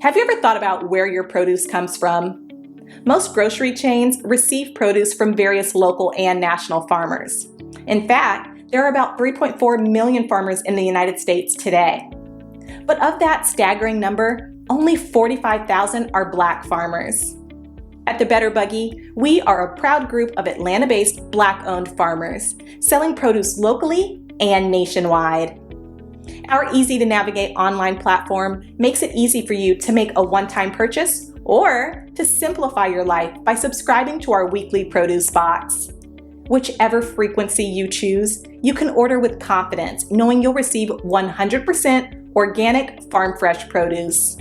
Have you ever thought about where your produce comes from? Most grocery chains receive produce from various local and national farmers. In fact, there are about 3.4 million farmers in the United States today. But of that staggering number, only 45,000 are Black farmers. At the Better Buggy, we are a proud group of Atlanta-based Black-owned farmers, selling produce locally and nationwide. Our easy-to-navigate online platform makes it easy for you to make a one-time purchase or to simplify your life by subscribing to our weekly produce box. Whichever frequency you choose, you can order with confidence, knowing you'll receive 100% organic farm-fresh produce.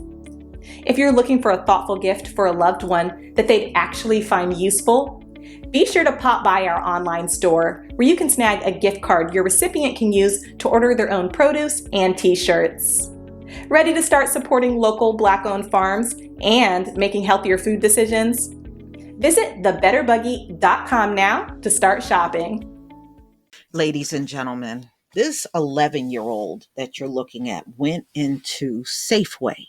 If you're looking for a thoughtful gift for a loved one that they'd actually find useful, be sure to pop by our online store where you can snag a gift card your recipient can use to order their own produce and t-shirts. Ready to start supporting local Black-owned farms and making healthier food decisions? Visit thebetterbuggy.com now to start shopping. Ladies and gentlemen, this 11-year-old that you're looking at went into Safeway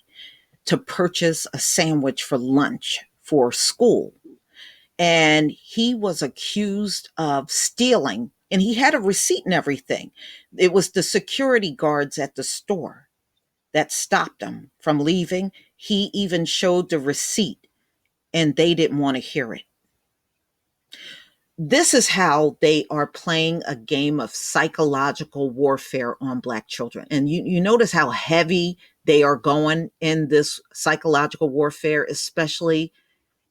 to purchase a sandwich for lunch for school. And he was accused of stealing, and he had a receipt and everything. It was the security guards at the store that stopped him from leaving. He even showed the receipt, and they didn't want to hear it. This is how they are playing a game of psychological warfare on Black children. And you notice how heavy they are going in this psychological warfare, especially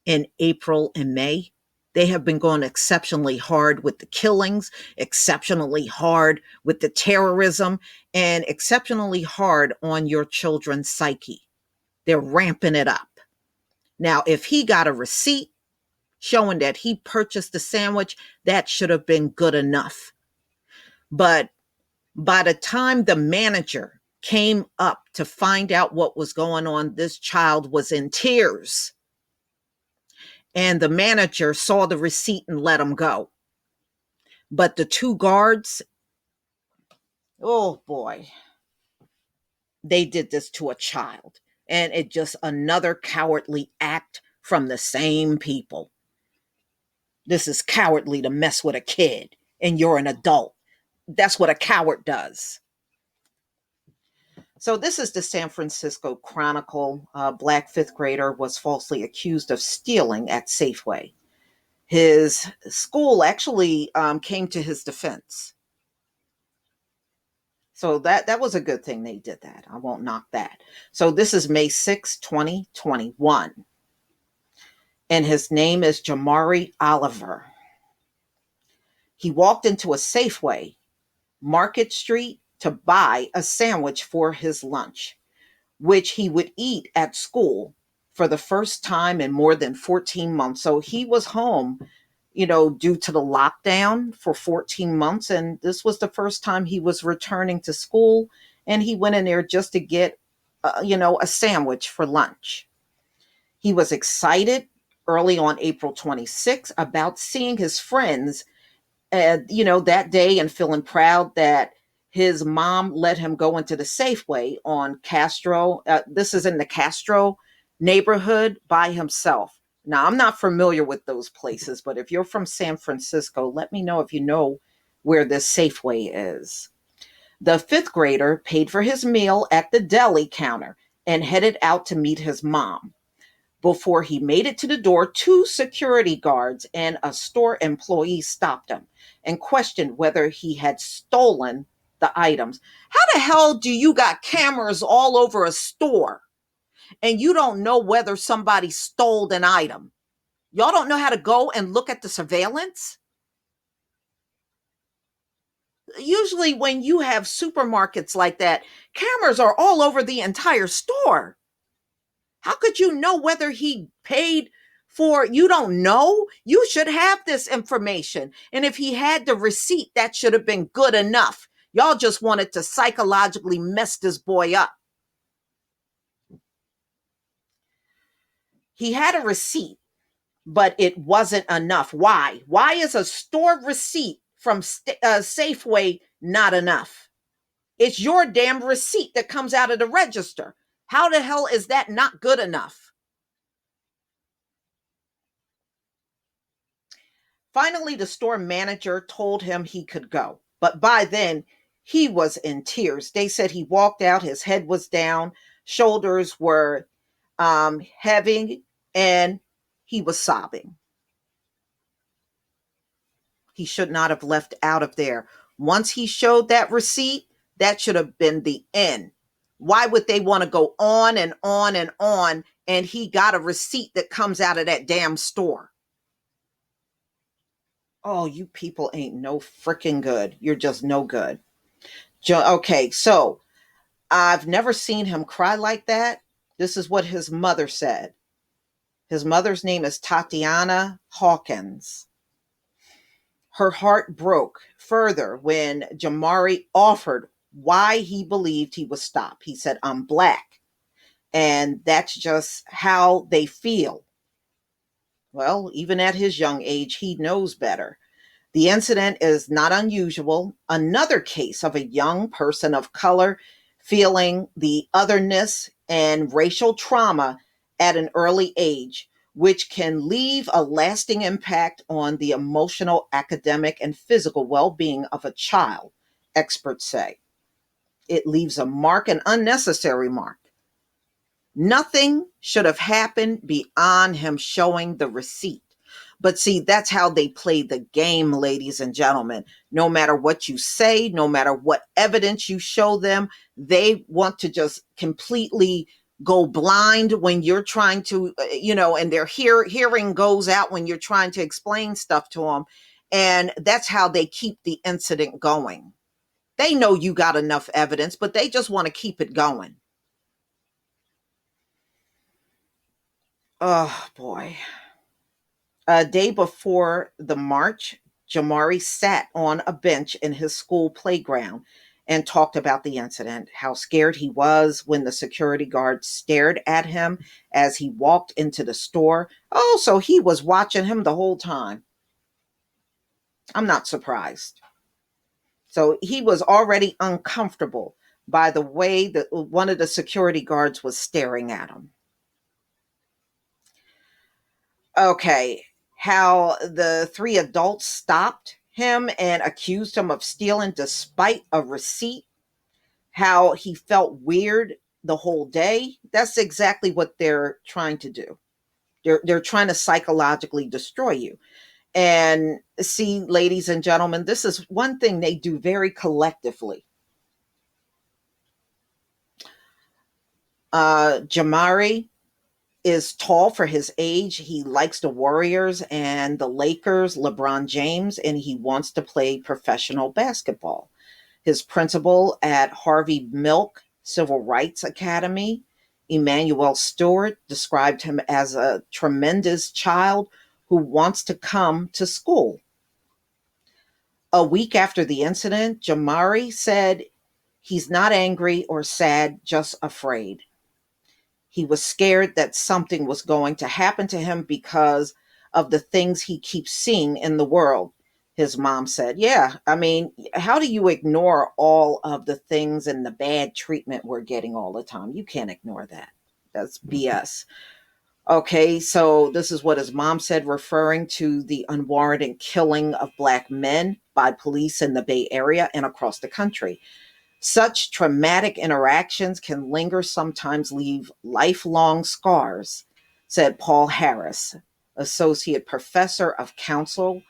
in April and May. They have been going exceptionally hard with the killings, exceptionally hard with the terrorism, and exceptionally hard on your children's psyche. They're ramping it up. Now, if he got a receipt showing that he purchased the sandwich, that should have been good enough. But by the time the manager came up to find out what was going on, this child was in tears. And the manager saw the receipt and let him go. But the two guards, oh boy, they did this to a child. And it just another cowardly act from the same people. This is cowardly to mess with a kid, and you're an adult. That's what a coward does. So this is the San Francisco Chronicle. A Black fifth grader was falsely accused of stealing at Safeway. His school actually came to his defense. So that was a good thing they did that. I won't knock that. So this is May 6, 2021. And his name is Jamari Oliver. He walked into a Safeway, Market Street, to buy a sandwich for his lunch, which he would eat at school for the first time in more than 14 months. So he was home, due to the lockdown for 14 months. And this was the first time he was returning to school. And he went in there just to get, a sandwich for lunch. He was excited early on April 26th about seeing his friends, that day, and feeling proud that his mom let him go into the Safeway on Castro. This is in the Castro neighborhood by himself. Now, I'm not familiar with those places, but if you're from San Francisco, let me know if you know where this Safeway is. The fifth grader paid for his meal at the deli counter and headed out to meet his mom. Before he made it to the door, two security guards and a store employee stopped him and questioned whether he had stolen the items. How the hell do you got cameras all over a store and you don't know whether somebody stole an item? Y'all don't know how to go and look at the surveillance? Usually when you have supermarkets like that, cameras are all over the entire store. How could you know whether he paid for? You don't know. You should have this information. And if he had the receipt, that should have been good enough. Y'all just wanted to psychologically mess this boy up. He had a receipt, but it wasn't enough. Why? Why is a store receipt from Safeway not enough? It's your damn receipt that comes out of the register. How the hell is that not good enough? Finally, the store manager told him he could go. But by then, he was in tears. They said he walked out, his head was down, shoulders were heavy, and he was sobbing. He should not have left out of there. Once he showed that receipt, that should have been the end. Why would they want to go on and on and on? And he got a receipt that comes out of that damn store. Oh, you people ain't no freaking good. You're just no good. Okay, so I've never seen him cry like that. This is what his mother said. His mother's name is Tatiana Hawkins. Her heart broke further when Jamari offered why he believed he was stopped. He said, I'm black. And that's just how they feel. Well, even at his young age, he knows better. The incident is not unusual. Another case of a young person of color feeling the otherness and racial trauma at an early age, which can leave a lasting impact on the emotional, academic, and physical well being of a child, experts say. It leaves a mark, an unnecessary mark. Nothing should have happened beyond him showing the receipt. But see, that's how they play the game, ladies and gentlemen. No matter what you say, no matter what evidence you show them, they want to just completely go blind when you're trying to, and their hearing goes out when you're trying to explain stuff to them. And that's how they keep the incident going. They know you got enough evidence, but they just want to keep it going. Oh, boy. A day before the march, Jamari sat on a bench in his school playground and talked about the incident, how scared he was when the security guard stared at him as he walked into the store. Oh, so he was watching him the whole time. I'm not surprised. So he was already uncomfortable by the way that one of the security guards was staring at him. Okay, how the three adults stopped him and accused him of stealing despite a receipt, how he felt weird the whole day. That's exactly what they're trying to do. They're trying to psychologically destroy you. And see, ladies and gentlemen, this is one thing they do very collectively. Jamari is tall for his age. He likes the Warriors and the Lakers, LeBron James, and he wants to play professional basketball. His principal at Harvey Milk Civil Rights Academy, Emmanuel Stewart, described him as a tremendous child who wants to come to school. A week after the incident, Jamari said he's not angry or sad, just afraid. He was scared that something was going to happen to him because of the things he keeps seeing in the world. His mom said, yeah, I mean, how do you ignore all of the things and the bad treatment we're getting all the time? You can't ignore that. That's BS. Okay, so this is what his mom said, referring to the unwarranted killing of Black men by police in the Bay Area and across the country. Such traumatic interactions can linger, sometimes leave lifelong scars, said Paul Harris, Associate Professor of Counsel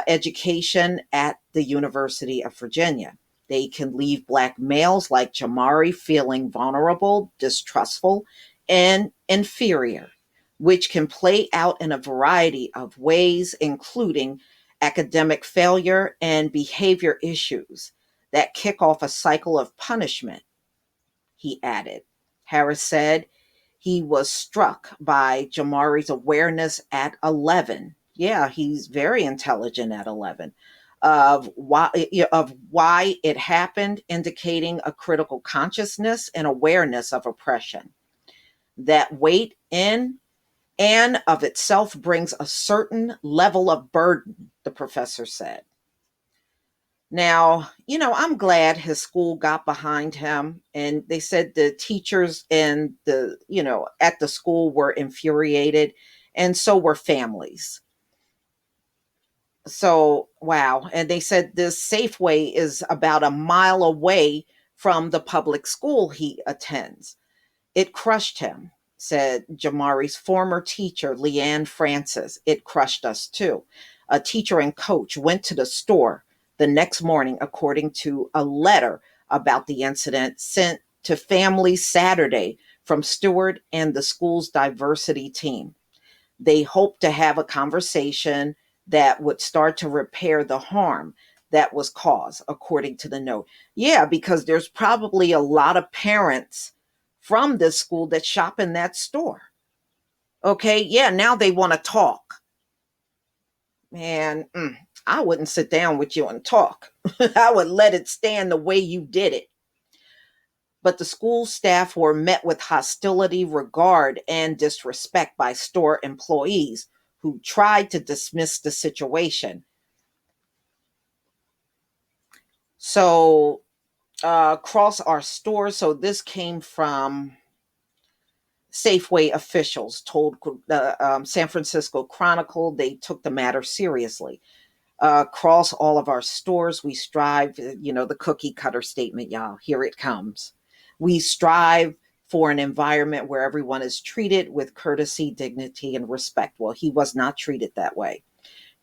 Education at the University of Virginia. They can leave Black males like Jamari feeling vulnerable, distrustful, and inferior, which can play out in a variety of ways, including academic failure and behavior issues that kick off a cycle of punishment, he added. Harris said he was struck by Jamari's awareness at 11. Yeah, he's very intelligent at 11 of why it happened, indicating a critical consciousness and awareness of oppression. That weight in and of itself brings a certain level of burden, the professor said. Now, I'm glad his school got behind him, and they said the teachers and at the school were infuriated, and so were families. So, wow. And they said this Safeway is about a mile away from the public school he attends. It crushed him, said Jamari's former teacher, Leanne Francis. It crushed us too. A teacher and coach went to the store the next morning, according to a letter about the incident sent to families Saturday from Stewart and the school's diversity team. They hoped to have a conversation that would start to repair the harm that was caused, according to the note. Yeah, because there's probably a lot of parents from this school that shop in that store. Okay, yeah, now they want to talk. Man, I wouldn't sit down with you and talk. I would let it stand the way you did it. But the school staff were met with hostility, regard, and disrespect by store employees who tried to dismiss the situation. So, across our stores, so this came from Safeway officials, told the San Francisco Chronicle they took the matter seriously. Across all of our stores, we strive, the cookie cutter statement, y'all. Here it comes. We strive for an environment where everyone is treated with courtesy, dignity, and respect. Well, he was not treated that way.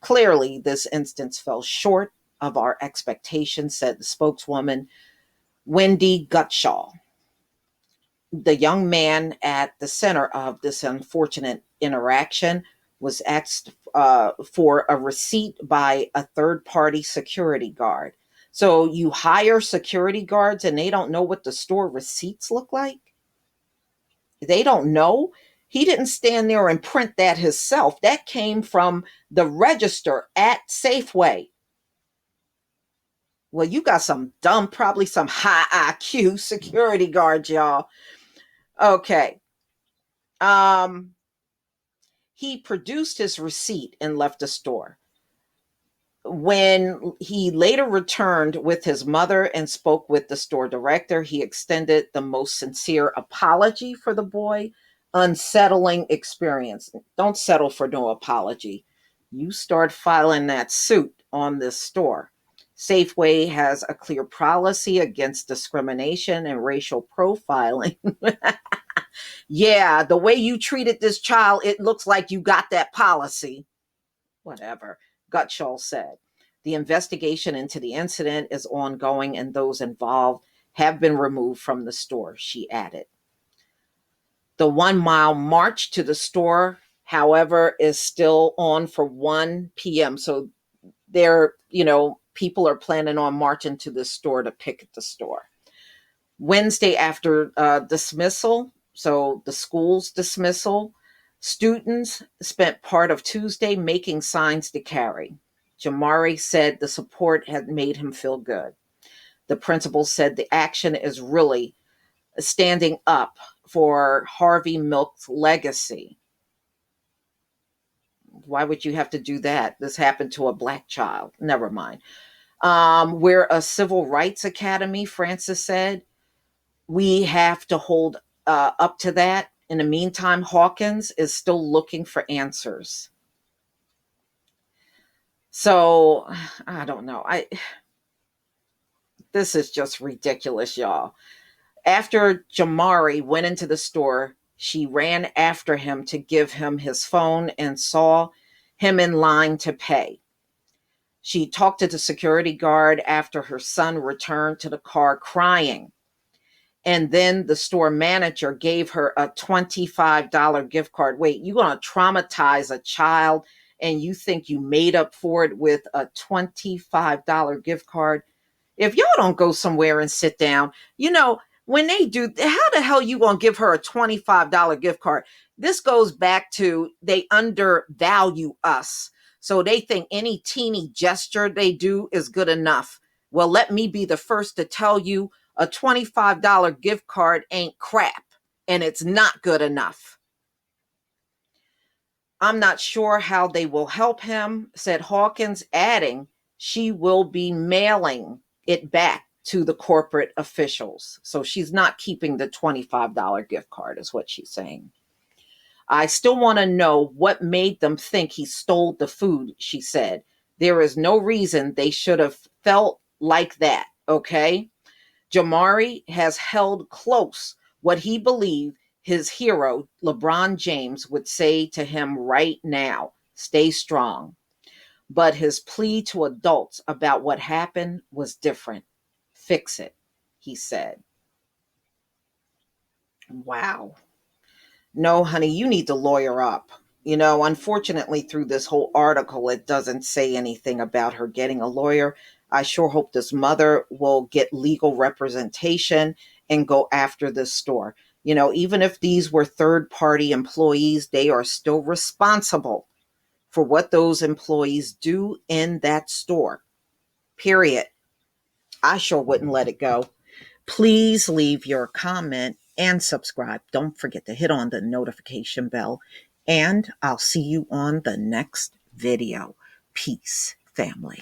Clearly, this instance fell short of our expectations, said the spokeswoman, Wendy Gutshaw. The young man at the center of this unfortunate interaction was asked for a receipt by a third party security guard. So you hire security guards and they don't know what the store receipts look like? They don't know. He didn't stand there and print that himself. That came from the register at Safeway. Well, you got some dumb, probably some high IQ security guards, y'all. Okay. Um, he produced his receipt and left the store. When he later returned with his mother and spoke with the store director, he extended the most sincere apology for the boy. Unsettling experience. Don't settle for no apology. You start filing that suit on this store. Safeway has a clear policy against discrimination and racial profiling. Yeah, the way you treated this child, it looks like you got that policy. Whatever, Gutschall said. The investigation into the incident is ongoing and those involved have been removed from the store, she added. The 1 mile march to the store, however, is still on for 1 p.m. So people are planning on marching to the store to picket the store. Wednesday after dismissal, so the school's dismissal, students spent part of Tuesday making signs to carry. Jamari said the support had made him feel good. The principal said the action is really standing up for Harvey Milk's legacy. Why would you have to do that? This happened to a black child. Never mind. We're a civil rights academy, Francis said. We have to hold up to that. In the meantime, Hawkins is still looking for answers. So I don't know. This is just ridiculous, y'all. After Jamari went into the store, she ran after him to give him his phone and saw him in line to pay. She talked to the security guard after her son returned to the car crying. And then the store manager gave her a $25 gift card. Wait, you're going to traumatize a child and you think you made up for it with a $25 gift card? If y'all don't go somewhere and sit down, when they do, how the hell you going to give her a $25 gift card? This goes back to they undervalue us. So they think any teeny gesture they do is good enough. Well, let me be the first to tell you a $25 gift card ain't crap, and it's not good enough. I'm not sure how they will help him, said Hawkins, adding she will be mailing it back to the corporate officials. So she's not keeping the $25 gift card, is what she's saying. I still want to know what made them think he stole the food, she said. There is no reason they should have felt like that, okay? Jamari has held close what he believed his hero, LeBron James, would say to him right now: stay strong. But his plea to adults about what happened was different. Fix it, he said. Wow. No, honey, you need to lawyer up. Unfortunately, through this whole article, it doesn't say anything about her getting a lawyer. I sure hope this mother will get legal representation and go after this store. Even if these were third party employees, they are still responsible for what those employees do in that store. Period. I sure wouldn't let it go. Please leave your comment and subscribe. Don't forget to hit on the notification bell. And I'll see you on the next video. Peace, family.